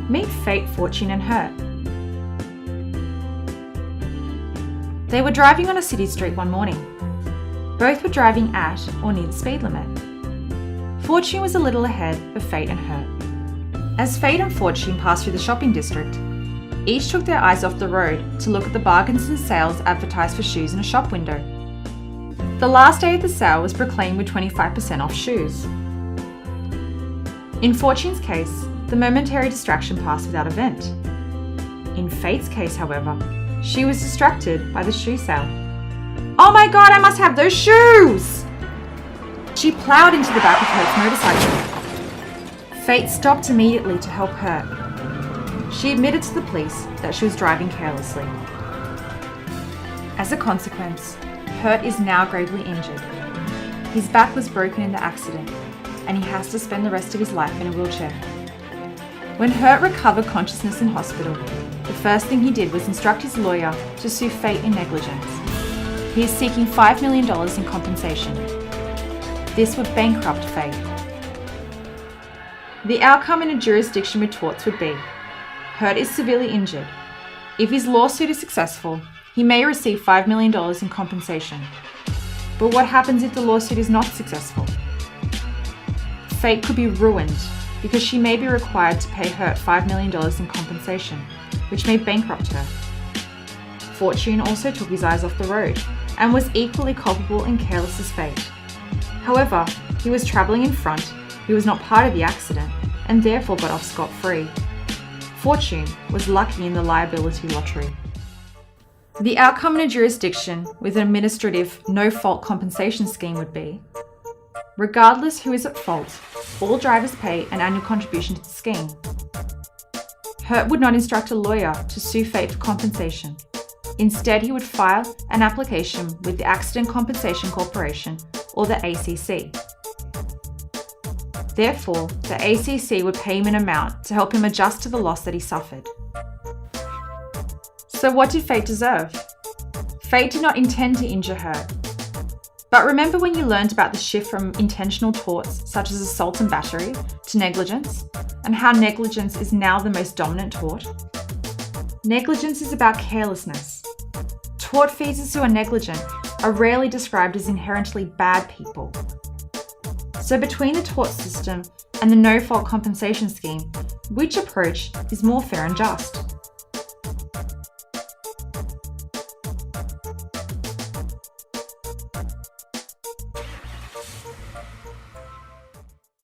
Meet Fate, Fortune and Hurt. They were driving on a city street one morning. Both were driving at or near the speed limit. Fortune was a little ahead of Fate and Hurt. As Fate and Fortune passed through the shopping district, each took their eyes off the road to look at the bargains and sales advertised for shoes in a shop window. The last day of the sale was proclaimed with 25% off shoes. In Fortune's case, the momentary distraction passed without event. In Fate's case, however, she was distracted by the shoe sale. "Oh my god, I must have those shoes!" She ploughed into the back of Hurt's motorcycle. Fate stopped immediately to help Hurt. She admitted to the police that she was driving carelessly. As a consequence, Hurt is now gravely injured. His back was broken in the accident, and he has to spend the rest of his life in a wheelchair. When Hurt recovered consciousness in hospital, the first thing he did was instruct his lawyer to sue Fate in negligence. He is seeking $5 million in compensation. This would bankrupt Fate. The outcome in a jurisdiction with torts would be: Hurt is severely injured. If his lawsuit is successful, he may receive $5 million in compensation. But what happens if the lawsuit is not successful? Fate could be ruined because she may be required to pay Hurt $5 million in compensation, which may bankrupt her. Fortune also took his eyes off the road and was equally culpable and careless as Fate. However, he was travelling in front, he was not part of the accident, and therefore got off scot-free. Fortune was lucky in the liability lottery. The outcome in a jurisdiction with an administrative no-fault compensation scheme would be: regardless who is at fault, all drivers pay an annual contribution to the scheme. Hurt would not instruct a lawyer to sue Fate for compensation. Instead, he would file an application with the Accident Compensation Corporation, or the ACC. Therefore, the ACC would pay him an amount to help him adjust to the loss that he suffered. So what did Fate deserve? Fate did not intend to injure Hurt. But remember when you learned about the shift from intentional torts such as assault and battery to negligence, and how negligence is now the most dominant tort? Negligence is about carelessness. Tortfeasors who are negligent are rarely described as inherently bad people. So between the tort system and the no-fault compensation scheme, which approach is more fair and just?